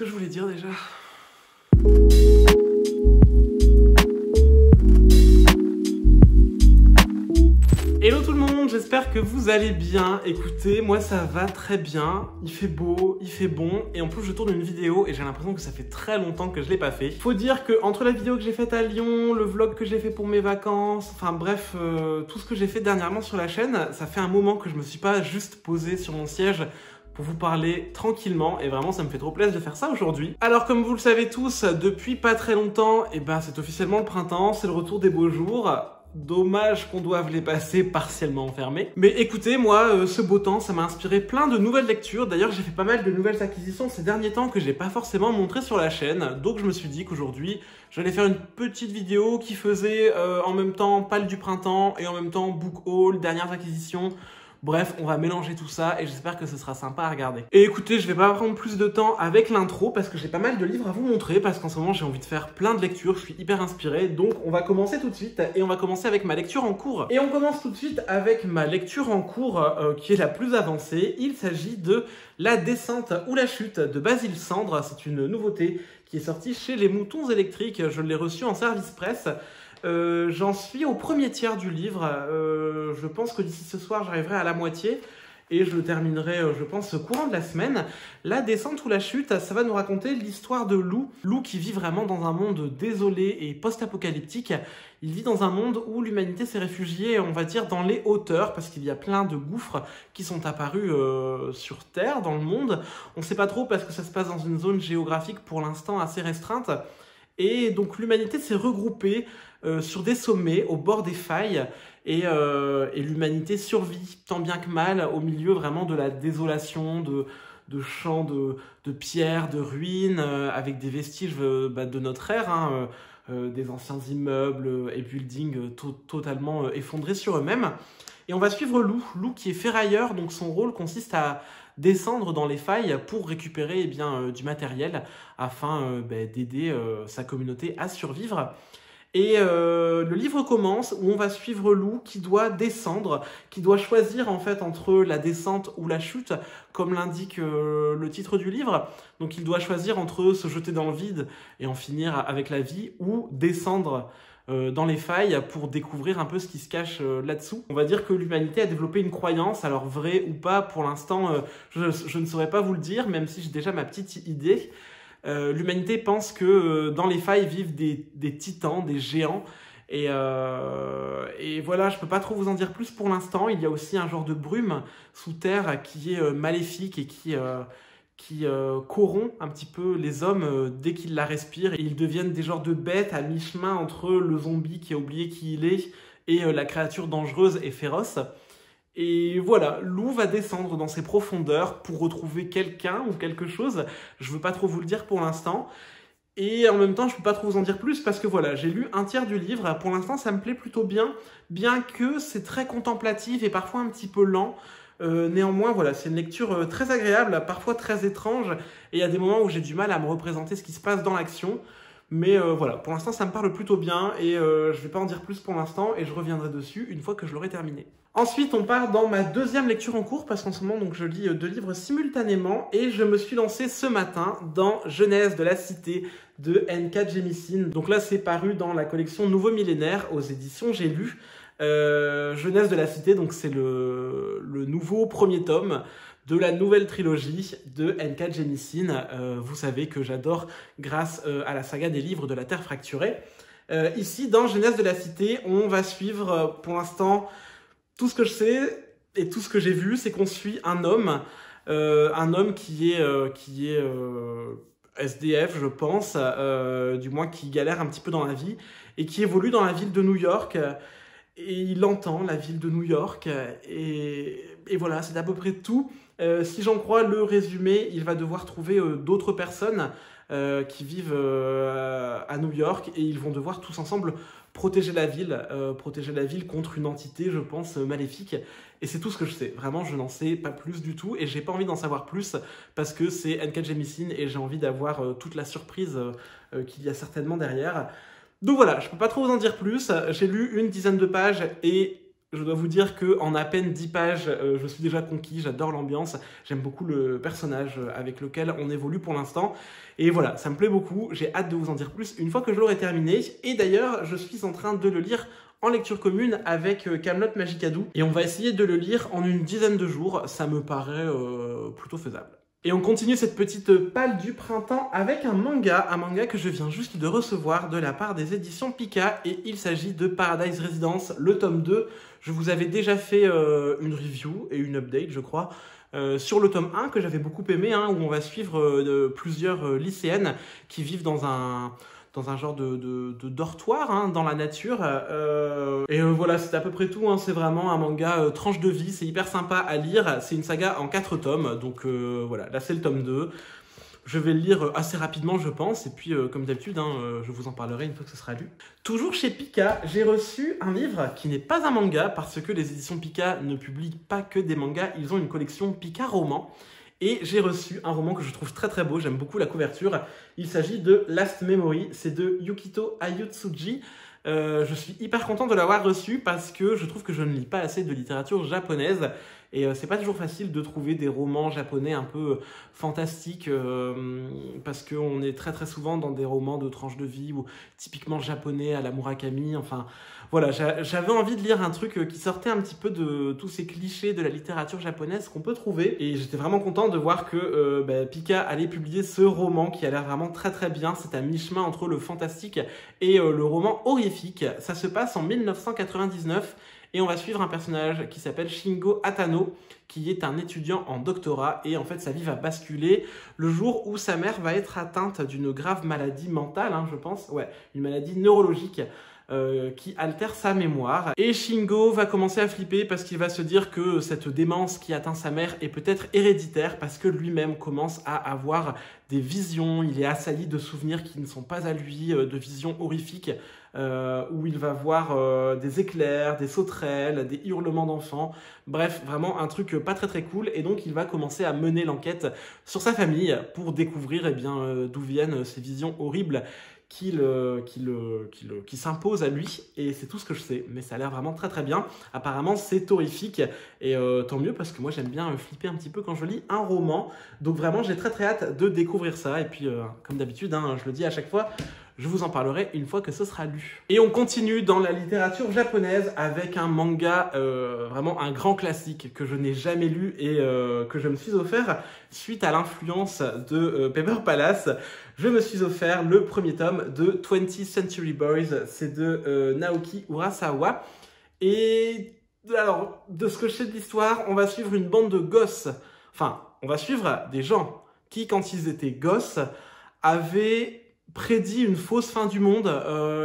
que je voulais dire déjà? Hello tout le monde, j'espère que vous allez bien. Écoutez, moi ça va très bien, il fait beau, il fait bon, et en plus je tourne une vidéo et j'ai l'impression que ça fait très longtemps que je l'ai pas fait. Faut dire que entre la vidéo que j'ai faite à Lyon, le vlog que j'ai fait pour mes vacances, enfin bref, tout ce que j'ai fait dernièrement sur la chaîne, ça fait un moment que je me suis pas juste posé sur mon siège pour vous parler tranquillement, et vraiment ça me fait trop plaisir de faire ça aujourd'hui. Alors comme vous le savez tous, depuis pas très longtemps, c'est officiellement le printemps, c'est le retour des beaux jours. Dommage qu'on doive les passer partiellement enfermés. Mais écoutez, moi, ce beau temps, ça m'a inspiré plein de nouvelles lectures. D'ailleurs, j'ai fait pas mal de nouvelles acquisitions ces derniers temps que j'ai pas forcément montré sur la chaîne. Donc je me suis dit qu'aujourd'hui, j'allais faire une petite vidéo qui faisait en même temps Pâle du printemps et en même temps book haul, dernières acquisitions. Bref, on va mélanger tout ça et j'espère que ce sera sympa à regarder. Et écoutez, je vais pas prendre plus de temps avec l'intro parce que j'ai pas mal de livres à vous montrer, parce qu'en ce moment j'ai envie de faire plein de lectures, je suis hyper inspiré, donc on va commencer tout de suite et on va commencer avec ma lecture en cours. Et on commence tout de suite avec ma lecture en cours qui est la plus avancée. Il s'agit de La descente ou la chute de Basile Cendre. C'est une nouveauté qui est sortie chez Les Moutons Électriques. Je l'ai reçue en service presse. J'en suis au premier tiers du livre. Je pense que d'ici ce soir, j'arriverai à la moitié et je le terminerai, je pense, courant de la semaine. La descente ou la chute, ça va nous raconter l'histoire de Lou. Lou qui vit vraiment dans un monde désolé et post-apocalyptique. Il vit dans un monde où l'humanité s'est réfugiée, on va dire, dans les hauteurs, parce qu'il y a plein de gouffres qui sont apparus sur Terre, dans le monde. On ne sait pas trop parce que ça se passe dans une zone géographique pour l'instant assez restreinte. Et donc l'humanité s'est regroupée sur des sommets, au bord des failles, et l'humanité survit tant bien que mal au milieu vraiment de la désolation, de champs de pierres, de ruines, avec des vestiges de notre ère, des anciens immeubles et buildings totalement effondrés sur eux-mêmes. Et on va suivre Lou qui est ferrailleur, donc son rôle consiste à descendre dans les failles pour récupérer du matériel afin d'aider sa communauté à survivre. Et le livre commence où on va suivre Lou qui doit descendre, qui doit choisir en fait entre la descente ou la chute, comme l'indique le titre du livre. Donc il doit choisir entre se jeter dans le vide et en finir avec la vie, ou descendre dans les failles pour découvrir un peu ce qui se cache là-dessous. On va dire que l'humanité a développé une croyance, alors vraie ou pas, pour l'instant, je ne saurais pas vous le dire, même si j'ai déjà ma petite idée. L'humanité pense que dans les failles vivent des titans, des géants, et voilà, je peux pas trop vous en dire plus pour l'instant. Il y a aussi un genre de brume sous terre qui est maléfique et qui corrompt un petit peu les hommes dès qu'ils la respirent, et ils deviennent des genres de bêtes à mi-chemin entre le zombie qui a oublié qui il est et la créature dangereuse et féroce. Et voilà, Lou va descendre dans ses profondeurs pour retrouver quelqu'un ou quelque chose. Je veux pas trop vous le dire pour l'instant. Et en même temps, je peux pas trop vous en dire plus parce que voilà, j'ai lu un tiers du livre. Pour l'instant, ça me plaît plutôt bien, bien que c'est très contemplatif et parfois un petit peu lent. Néanmoins, voilà, c'est une lecture très agréable, parfois très étrange. Et il y a des moments où j'ai du mal à me représenter ce qui se passe dans l'action. Mais voilà, pour l'instant, ça me parle plutôt bien et je vais pas en dire plus pour l'instant et je reviendrai dessus une fois que je l'aurai terminé. Ensuite, on part dans ma deuxième lecture en cours parce qu'en ce moment, donc, je lis 2 livres simultanément et je me suis lancé ce matin dans Jeunesse de la Cité de N.K. Jemisin. Donc là, c'est paru dans la collection Nouveau Millénaire aux éditions J'ai lu. Jeunesse de la Cité, donc c'est le nouveau premier tome de la nouvelle trilogie de N.K. Jemisin. Vous savez que j'adore grâce à la saga des livres de la Terre fracturée. Ici, dans Jeunesse de la Cité, on va suivre pour l'instant tout ce que je sais et tout ce que j'ai vu, c'est qu'on suit un homme qui est SDF, je pense, du moins qui galère un petit peu dans la vie et qui évolue dans la ville de New York. Et il entend la ville de New York et voilà, c'est à peu près tout. Si j'en crois le résumé, il va devoir trouver d'autres personnes qui vivent à New York et ils vont devoir tous ensemble protéger la ville contre une entité, je pense, maléfique. Et c'est tout ce que je sais. Vraiment, je n'en sais pas plus du tout et j'ai pas envie d'en savoir plus parce que c'est N.K. Jemisin et j'ai envie d'avoir toute la surprise qu'il y a certainement derrière. Donc voilà, je peux pas trop vous en dire plus. J'ai lu une dizaine de pages et Je dois vous dire qu'en à peine 10 pages, je suis déjà conquis, j'adore l'ambiance, j'aime beaucoup le personnage avec lequel on évolue pour l'instant. Et voilà, ça me plaît beaucoup, j'ai hâte de vous en dire plus une fois que je l'aurai terminé. Et d'ailleurs, je suis en train de le lire en lecture commune avec Camelot Magicadou. Et on va essayer de le lire en une dizaine de jours, ça me paraît plutôt faisable. Et on continue cette petite palle du printemps avec un manga que je viens juste de recevoir de la part des éditions Pika, et il s'agit de Paradise Residence, le tome 2. Je vous avais déjà fait une review et une update, je crois, sur le tome 1 que j'avais beaucoup aimé, hein, où on va suivre plusieurs lycéennes qui vivent dans un genre de dortoir, hein, dans la nature. Voilà, c'est à peu près tout, hein. C'est vraiment un manga tranche de vie, c'est hyper sympa à lire. C'est une saga en 4 tomes, donc voilà, là c'est le tome 2. Je vais le lire assez rapidement, je pense, et puis comme d'habitude, hein, je vous en parlerai une fois que ce sera lu. Toujours chez Pika, j'ai reçu un livre qui n'est pas un manga, parce que les éditions Pika ne publient pas que des mangas, ils ont une collection Pika Romans. Et j'ai reçu un roman que je trouve très très beau, j'aime beaucoup la couverture. Il s'agit de Last Memory, c'est de Yukito Ayutsuji. Je suis hyper content de l'avoir reçu parce que je trouve que je ne lis pas assez de littérature japonaise. Et c'est pas toujours facile de trouver des romans japonais un peu fantastiques parce qu'on est très très souvent dans des romans de tranche de vie ou typiquement japonais à la Murakami. Enfin voilà, j'avais envie de lire un truc qui sortait un petit peu de tous ces clichés de la littérature japonaise qu'on peut trouver. Et j'étais vraiment content de voir que Pika allait publier ce roman qui a l'air vraiment très très bien. C'est à mi-chemin entre le fantastique et le roman horrifique. Ça se passe en 1999. Et on va suivre un personnage qui s'appelle Shingo Atano, qui est un étudiant en doctorat. Et en fait, sa vie va basculer le jour où sa mère va être atteinte d'une grave maladie mentale, hein, je pense. Ouais, une maladie neurologique qui altère sa mémoire. Et Shingo va commencer à flipper parce qu'il va se dire que cette démence qui atteint sa mère est peut-être héréditaire parce que lui-même commence à avoir des visions. Il est assailli de souvenirs qui ne sont pas à lui, de visions horrifiques. Où il va voir des éclairs, des sauterelles, des hurlements d'enfants. Bref, vraiment un truc pas très très cool. Et donc il va commencer à mener l'enquête sur sa famille pour découvrir d'où viennent ces visions horribles qui s'imposent à lui. Et c'est tout ce que je sais. Mais ça a l'air vraiment très très bien. Apparemment c'est horrifique. Et tant mieux parce que moi j'aime bien flipper un petit peu quand je lis un roman. Donc vraiment j'ai très très hâte de découvrir ça. Et puis comme d'habitude, hein, je le dis à chaque fois, je vous en parlerai une fois que ce sera lu. Et on continue dans la littérature japonaise avec un manga, vraiment un grand classique que je n'ai jamais lu et que je me suis offert suite à l'influence de Paper Palace. Je me suis offert le premier tome de 20th Century Boys, c'est de Naoki Urasawa. Et alors, de ce que je sais de l'histoire, on va suivre une bande de gosses. Enfin, on va suivre des gens qui, quand ils étaient gosses, avaient prédit une fausse fin du monde.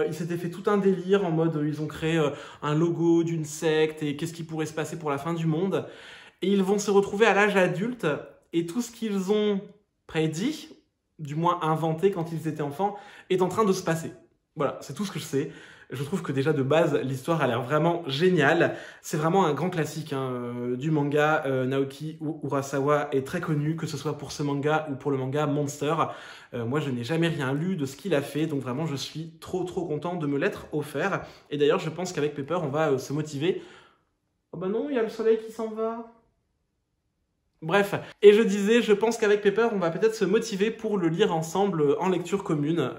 Ils s'étaient fait tout un délire en mode ils ont créé un logo d'une secte et qu'est-ce qui pourrait se passer pour la fin du monde. Et ils vont se retrouver à l'âge adulte et tout ce qu'ils ont prédit, du moins inventé quand ils étaient enfants, est en train de se passer. Voilà, c'est tout ce que je sais. Je trouve que déjà de base, l'histoire a l'air vraiment géniale. C'est vraiment un grand classique hein, du manga. Naoki Urasawa est très connu, que ce soit pour ce manga ou pour le manga Monster. Moi, je n'ai jamais rien lu de ce qu'il a fait, donc vraiment, je suis trop content de me l'être offert. Et d'ailleurs, je pense qu'avec Pepper, on va se motiver. Oh bah non, il y a le soleil qui s'en va. Bref, et je disais, je pense qu'avec Pepper, on va peut-être se motiver pour le lire ensemble en lecture commune.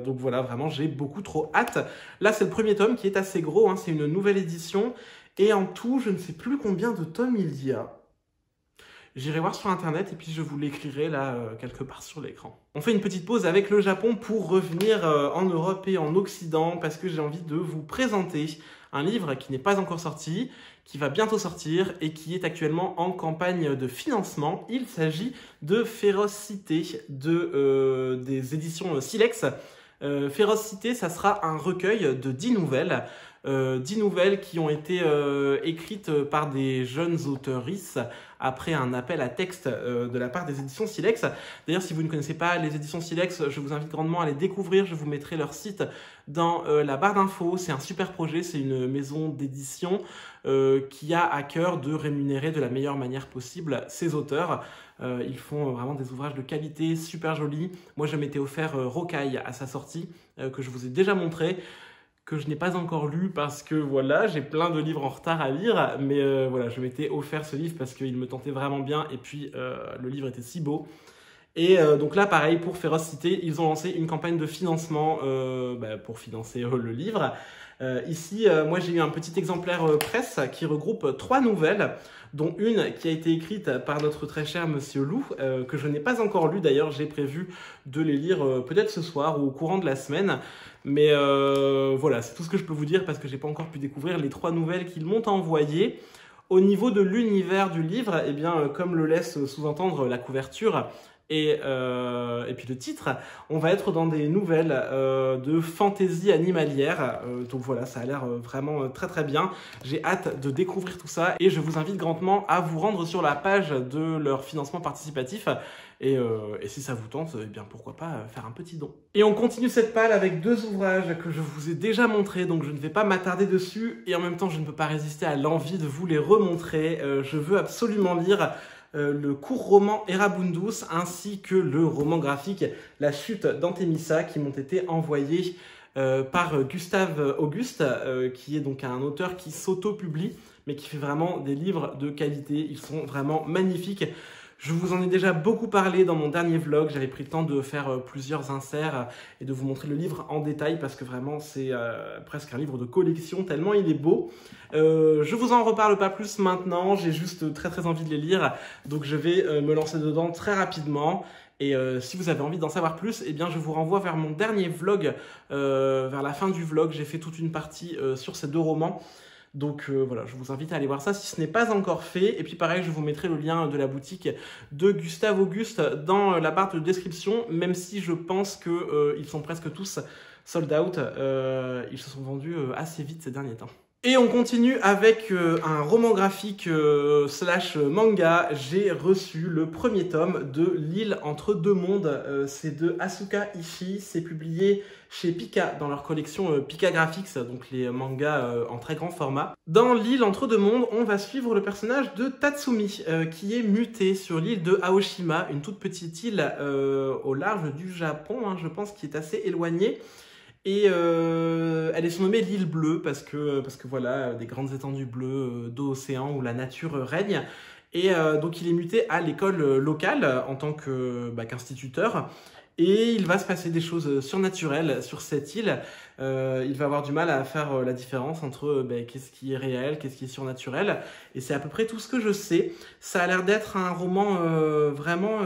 Donc voilà, vraiment, j'ai beaucoup trop hâte. Là, c'est le premier tome qui est assez gros, hein, c'est une nouvelle édition. Et en tout, je ne sais plus combien de tomes il y a. J'irai voir sur internet et puis je vous l'écrirai là, quelque part sur l'écran. On fait une petite pause avec le Japon pour revenir en Europe et en Occident parce que j'ai envie de vous présenter un livre qui n'est pas encore sorti, qui va bientôt sortir et qui est actuellement en campagne de financement. Il s'agit de Férocité des éditions Silex. Férocité, ça sera un recueil de 10 nouvelles. 10 nouvelles qui ont été écrites par des jeunes auteuristes après un appel à texte de la part des éditions Silex. D'ailleurs, si vous ne connaissez pas les éditions Silex, je vous invite grandement à les découvrir. Je vous mettrai leur site dans la barre d'infos. C'est un super projet, c'est une maison d'édition qui a à cœur de rémunérer de la meilleure manière possible ses auteurs. Ils font vraiment des ouvrages de qualité, super jolis. Moi, je m'étais offert Rocaille à sa sortie, que je vous ai déjà montré. que je n'ai pas encore lu parce que voilà, j'ai plein de livres en retard à lire, mais voilà, je m'étais offert ce livre parce qu'il me tentait vraiment bien et puis le livre était si beau. Et donc là, pareil, pour Férocité, ils ont lancé une campagne de financement pour financer le livre. Ici, moi j'ai eu un petit exemplaire presse qui regroupe 3 nouvelles, dont une qui a été écrite par notre très cher Monsieur Lou, que je n'ai pas encore lu d'ailleurs, j'ai prévu de les lire peut-être ce soir ou au courant de la semaine. Mais voilà, c'est tout ce que je peux vous dire parce que j'ai pas encore pu découvrir les 3 nouvelles qu'ils m'ont envoyées. Au niveau de l'univers du livre, eh bien, comme le laisse sous-entendre la couverture, et puis le titre, on va être dans des nouvelles de fantaisie animalière. Donc voilà, ça a l'air vraiment très très bien. J'ai hâte de découvrir tout ça et je vous invite grandement à vous rendre sur la page de leur financement participatif. Et si ça vous tente, eh bien pourquoi pas faire un petit don. Et on continue cette palle avec 2 ouvrages que je vous ai déjà montrés, donc je ne vais pas m'attarder dessus. Et en même temps, je ne peux pas résister à l'envie de vous les remontrer. Je veux absolument lire le court roman Erabundus ainsi que le roman graphique La chute d'Antemissa qui m'ont été envoyés par Gustave Auguste, qui est donc un auteur qui s'auto-publie mais qui fait vraiment des livres de qualité. Ils sont vraiment magnifiques. Je vous en ai déjà beaucoup parlé dans mon dernier vlog, j'avais pris le temps de faire plusieurs inserts et de vous montrer le livre en détail parce que vraiment c'est presque un livre de collection tellement il est beau. Je vous en reparle pas plus maintenant, j'ai juste très très envie de les lire, donc je vais me lancer dedans très rapidement. Et si vous avez envie d'en savoir plus, eh bien je vous renvoie vers mon dernier vlog, vers la fin du vlog, j'ai fait toute une partie sur ces 2 romans. Donc voilà, je vous invite à aller voir ça si ce n'est pas encore fait. Et puis pareil, je vous mettrai le lien de la boutique de Gustave Auguste dans la barre de description, même si je pense qu'ils sont presque tous sold out. Ils se sont vendus assez vite ces derniers temps. Et on continue avec un roman graphique slash manga. J'ai reçu le premier tome de L'île entre 2 mondes. C'est de Asuka Ishii. C'est publié chez Pika dans leur collection Pika Graphics, donc les mangas en très grand format. Dans L'île entre 2 mondes, on va suivre le personnage de Tatsumi qui est muté sur l'île de Aoshima, une toute petite île au large du Japon, hein, je pense, qui est assez éloignée. Et elle est surnommée l'île bleue parce que voilà, des grandes étendues bleues d'océan où la nature règne. Et donc il est muté à l'école locale en tant qu'instituteur. Et il va se passer des choses surnaturelles sur cette île. Il va avoir du mal à faire la différence entre qu'est-ce qui est réel, qu'est-ce qui est surnaturel. Et c'est à peu près tout ce que je sais. Ça a l'air d'être un roman vraiment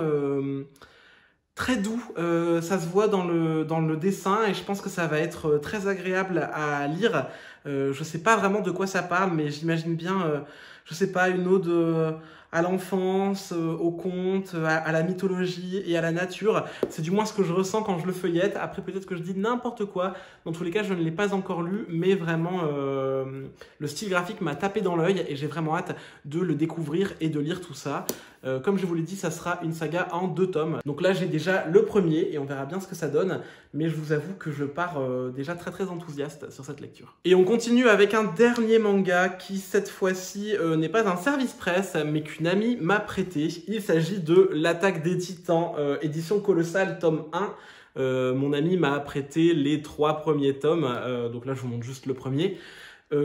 très doux. Ça se voit dans le dessin et je pense que ça va être très agréable à lire. Je sais pas vraiment de quoi ça parle, mais j'imagine bien, je sais pas, une ode à l'enfance, au conte, à la mythologie et à la nature. C'est du moins ce que je ressens quand je le feuillette. Après, peut-être que je dis n'importe quoi. Dans tous les cas, je ne l'ai pas encore lu, mais vraiment, le style graphique m'a tapé dans l'œil et j'ai vraiment hâte de le découvrir et de lire tout ça. Comme je vous l'ai dit, ça sera une saga en 2 tomes. Donc là, j'ai déjà le premier et on verra bien ce que ça donne. Mais je vous avoue que je pars déjà très très enthousiaste sur cette lecture. Et on continue avec un dernier manga qui, cette fois-ci, n'est pas un service presse, mais qu'une amie m'a prêté. Il s'agit de L'Attaque des Titans, édition colossale, tome 1. Mon ami m'a prêté les 3 premiers tomes. Donc là, je vous montre juste le premier.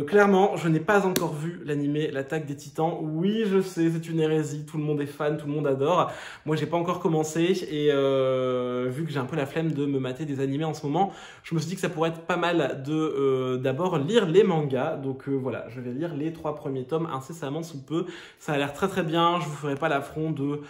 Clairement, je n'ai pas encore vu l'animé L'Attaque des Titans. Oui, je sais, c'est une hérésie, tout le monde est fan, tout le monde adore. Moi, j'ai pas encore commencé et vu que j'ai un peu la flemme de me mater des animés en ce moment, je me suis dit que ça pourrait être pas mal de d'abord lire les mangas. Donc voilà, je vais lire les 3 premiers tomes incessamment sous peu. Ça a l'air très très bien, je vous ferai pas l'affront de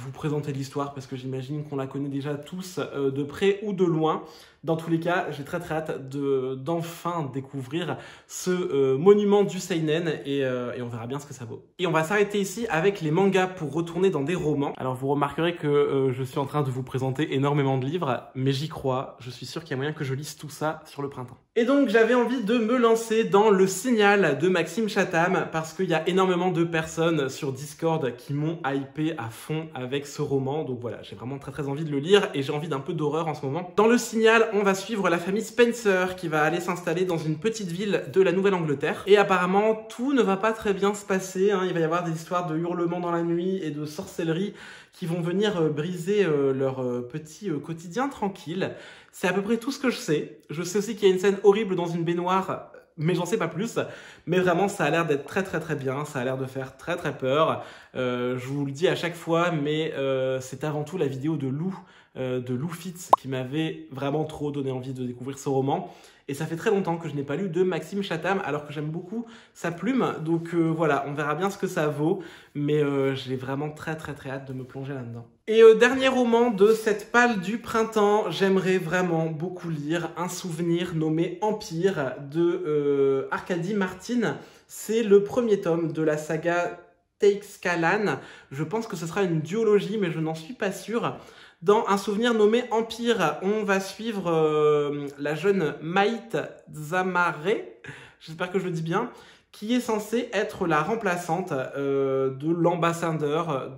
vous présenter l'histoire parce que j'imagine qu'on la connaît déjà tous de près ou de loin. Dans tous les cas, j'ai très très hâte d'enfin découvrir ce monument du seinen et on verra bien ce que ça vaut. Et on va s'arrêter ici avec les mangas pour retourner dans des romans. Alors vous remarquerez que je suis en train de vous présenter énormément de livres, mais j'y crois, je suis sûr qu'il y a moyen que je lise tout ça sur le printemps. Et donc j'avais envie de me lancer dans Le Signal de Maxime Chatham parce qu'il y a énormément de personnes sur Discord qui m'ont hypé à fond avec ce roman. Donc voilà, j'ai vraiment très envie de le lire et j'ai envie d'un peu d'horreur en ce moment. Dans Le Signal, on va suivre la famille Spencer qui va aller s'installer dans une petite ville de la Nouvelle-Angleterre. Et apparemment, tout ne va pas très bien se passer, hein. Il va y avoir des histoires de hurlements dans la nuit et de sorcellerie qui vont venir briser leur petit quotidien tranquille. C'est à peu près tout ce que je sais. Je sais aussi qu'il y a une scène horrible dans une baignoire, mais j'en sais pas plus. Mais vraiment, ça a l'air d'être très bien. Ça a l'air de faire très peur. Je vous le dis à chaque fois, mais c'est avant tout la vidéo de Lou Fitz qui m'avait vraiment trop donné envie de découvrir ce roman. Et ça fait très longtemps que je n'ai pas lu de Maxime Chatham, alors que j'aime beaucoup sa plume. Donc voilà, on verra bien ce que ça vaut. Mais j'ai vraiment très hâte de me plonger là-dedans. Et dernier roman de cette palle du printemps, j'aimerais vraiment beaucoup lire un souvenir nommé Empire de Arkady Martine. C'est le premier tome de la saga Teixkalan. Je pense que ce sera une duologie, mais je n'en suis pas sûr. Dans un souvenir nommé Empire, on va suivre la jeune Maït Zamaré, j'espère que je le dis bien, qui est censée être la remplaçante de l'ambassadeur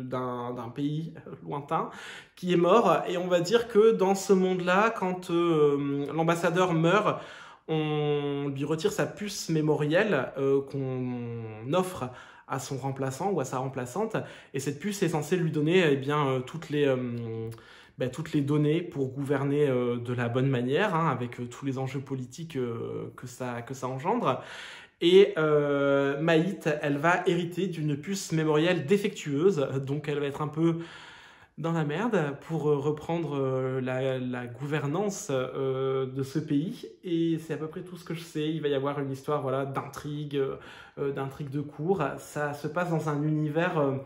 d'un pays lointain qui est mort. Et on va dire que dans ce monde-là, quand l'ambassadeur meurt, on lui retire sa puce mémorielle qu'on offre à son remplaçant ou à sa remplaçante, et cette puce est censée lui donner toutes les données pour gouverner de la bonne manière, hein, avec tous les enjeux politiques que ça engendre. Et Maït, elle va hériter d'une puce mémorielle défectueuse, donc elle va être un peu dans la merde pour reprendre la gouvernance de ce pays. Et c'est à peu près tout ce que je sais. Il va y avoir une histoire d'intrigue de cour. Ça se passe dans un univers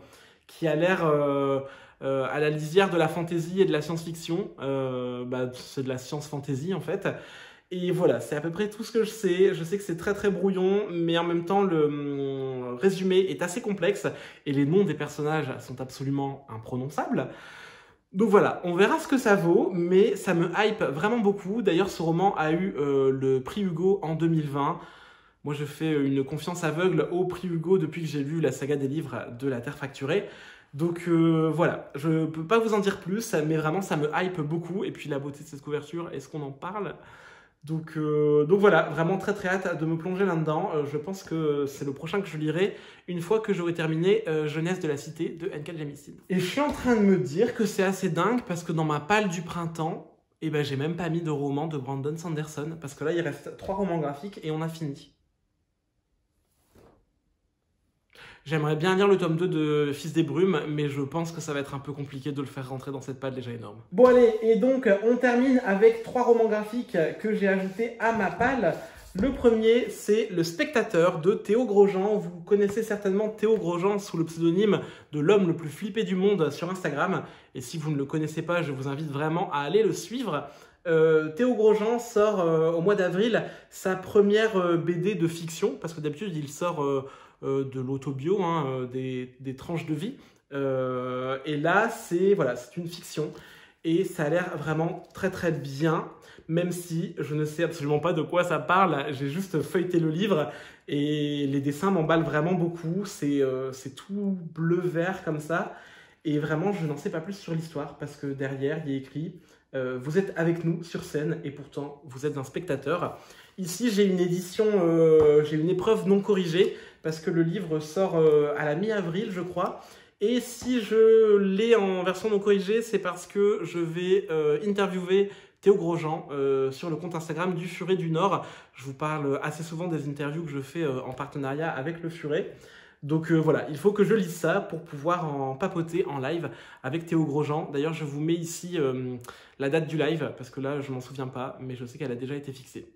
qui a l'air à la lisière de la fantasy et de la science-fiction. C'est de la science-fantasy en fait. Et voilà, c'est à peu près tout ce que je sais. Je sais que c'est très brouillon, mais en même temps, le résumé est assez complexe et les noms des personnages sont absolument imprononçables. Donc voilà, on verra ce que ça vaut, mais ça me hype vraiment beaucoup. D'ailleurs, ce roman a eu le prix Hugo en 2020. Moi, je fais une confiance aveugle au prix Hugo depuis que j'ai lu la saga des livres de La Terre Fracturée. Donc voilà, je ne peux pas vous en dire plus, mais vraiment, ça me hype beaucoup. Et puis la beauté de cette couverture, est-ce qu'on en parle ? Donc voilà, vraiment très hâte de me plonger là-dedans. Je pense que c'est le prochain que je lirai une fois que j'aurai terminé Jeunesse de la Cité de N.K. Jemisin. Et je suis en train de me dire que c'est assez dingue parce que dans ma palle du printemps, j'ai même pas mis de roman de Brandon Sanderson parce que là il reste 3 romans graphiques et on a fini. J'aimerais bien lire le tome 2 de Fils des Brumes, mais je pense que ça va être un peu compliqué de le faire rentrer dans cette palle déjà énorme. Bon allez, et donc on termine avec 3 romans graphiques que j'ai ajoutés à ma palle. Le premier, c'est Le Spectateur de Théo Grosjean. Vous connaissez certainement Théo Grosjean sous le pseudonyme de l'homme le plus flippé du monde sur Instagram. Et si vous ne le connaissez pas, je vous invite vraiment à aller le suivre. Théo Grosjean sort au mois d'avril sa première BD de fiction, parce que d'habitude il sort de l'autobio, hein, des tranches de vie. Et là, c'est une fiction. Et ça a l'air vraiment très bien, même si je ne sais absolument pas de quoi ça parle. J'ai juste feuilleté le livre et les dessins m'emballent vraiment beaucoup. C'est tout bleu-vert comme ça. Et vraiment, je n'en sais pas plus sur l'histoire parce que derrière, il y a écrit vous êtes avec nous sur scène et pourtant, vous êtes un spectateur. Ici, j'ai une édition, j'ai une épreuve non corrigée parce que le livre sort à la mi-avril, je crois. Et si je l'ai en version non corrigée, c'est parce que je vais interviewer Théo Grosjean sur le compte Instagram du Furet du Nord. Je vous parle assez souvent des interviews que je fais en partenariat avec le Furet. Donc voilà, il faut que je lise ça pour pouvoir en papoter en live avec Théo Grosjean. D'ailleurs, je vous mets ici la date du live, parce que là, je m'en souviens pas, mais je sais qu'elle a déjà été fixée.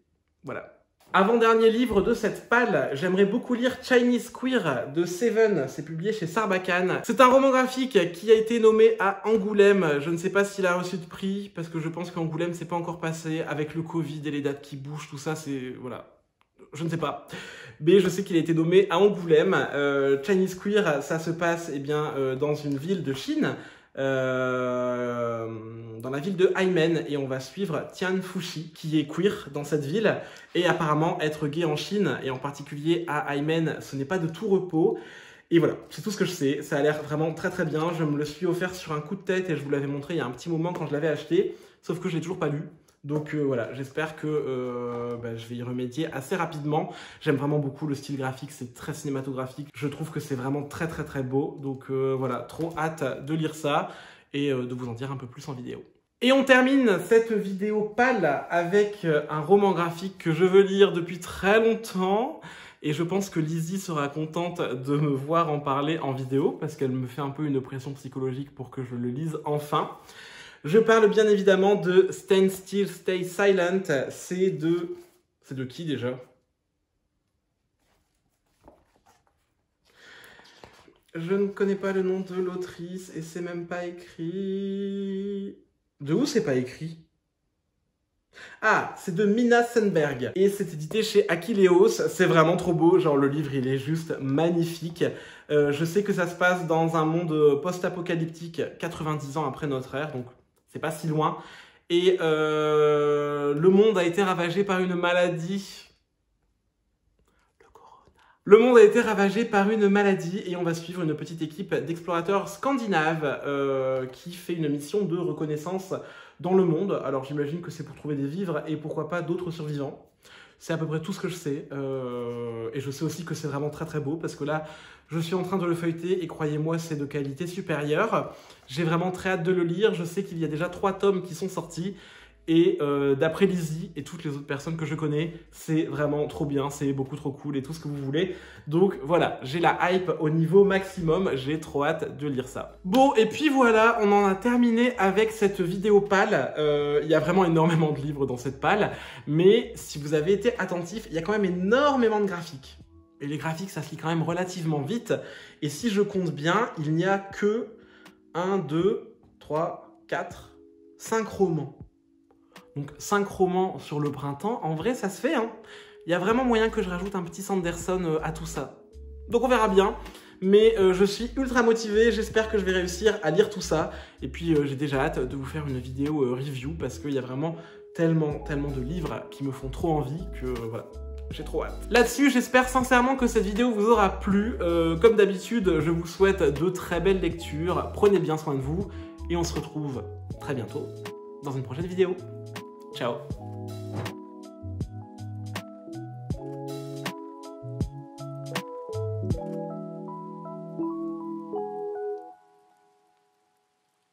Voilà. Avant-dernier livre de cette palle, j'aimerais beaucoup lire Chinese Queer de Seven, c'est publié chez Sarbacane. C'est un roman graphique qui a été nommé à Angoulême. Je ne sais pas s'il a reçu de prix, parce que je pense qu'Angoulême c'est pas encore passé, avec le Covid et les dates qui bougent, tout ça, c'est... voilà. Je ne sais pas. Mais je sais qu'il a été nommé à Angoulême. Chinese Queer, ça se passe dans une ville de Chine, dans la ville de Haimen, et on va suivre Tian Fushi qui est queer dans cette ville, et apparemment être gay en Chine et en particulier à Haimen, ce n'est pas de tout repos. Et voilà, c'est tout ce que je sais. Ça a l'air vraiment très très bien. Je me le suis offert sur un coup de tête et je vous l'avais montré il y a un petit moment quand je l'avais acheté. Sauf que je l'ai toujours pas lu. Donc voilà, j'espère que je vais y remédier assez rapidement. J'aime vraiment beaucoup le style graphique, c'est très cinématographique. Je trouve que c'est vraiment très très très beau. Donc voilà, trop hâte de lire ça et de vous en dire un peu plus en vidéo. Et on termine cette vidéo pâle avec un roman graphique que je veux lire depuis très longtemps. Et je pense que Lizzie sera contente de me voir en parler en vidéo parce qu'elle me fait un peu une pression psychologique pour que je le lise enfin. Je parle bien évidemment de Stand Still, Stay Silent. C'est de qui déjà? Je ne connais pas le nom de l'autrice et c'est même pas écrit... De où c'est pas écrit? Ah, c'est de Mina Sundberg et c'est édité chez Akileos. C'est vraiment trop beau, genre le livre il est juste magnifique. Je sais que ça se passe dans un monde post-apocalyptique 90 ans après notre ère, donc c'est pas si loin. Et le monde a été ravagé par une maladie. Le monde a été ravagé par une maladie et on va suivre une petite équipe d'explorateurs scandinaves qui fait une mission de reconnaissance dans le monde. Alors j'imagine que c'est pour trouver des vivres et pourquoi pas d'autres survivants. C'est à peu près tout ce que je sais. Et je sais aussi que c'est vraiment très très beau parce que là, je suis en train de le feuilleter et croyez-moi, c'est de qualité supérieure. J'ai vraiment très hâte de le lire. Je sais qu'il y a déjà 3 tomes qui sont sortis. Et d'après Lizzie et toutes les autres personnes que je connais, c'est vraiment trop bien, c'est beaucoup trop cool et tout ce que vous voulez. Donc voilà, j'ai la hype au niveau maximum, j'ai trop hâte de lire ça. Bon, et puis voilà, on en a terminé avec cette vidéo pâle. Il y a vraiment énormément de livres dans cette pâle, mais si vous avez été attentif, il y a quand même énormément de graphiques. Et les graphiques, ça se lit quand même relativement vite. Et si je compte bien, il n'y a que 1, 2, 3, 4, 5 romans. Donc 5 romans sur le printemps, en vrai ça se fait, hein. Il y a vraiment moyen que je rajoute un petit Sanderson à tout ça. Donc on verra bien, mais je suis ultra motivé, j'espère que je vais réussir à lire tout ça. Et puis j'ai déjà hâte de vous faire une vidéo review parce qu'il y a vraiment tellement de livres qui me font trop envie que voilà. J'ai trop hâte. Là-dessus, j'espère sincèrement que cette vidéo vous aura plu. Comme d'habitude, je vous souhaite de très belles lectures. Prenez bien soin de vous et on se retrouve très bientôt dans une prochaine vidéo. Ciao.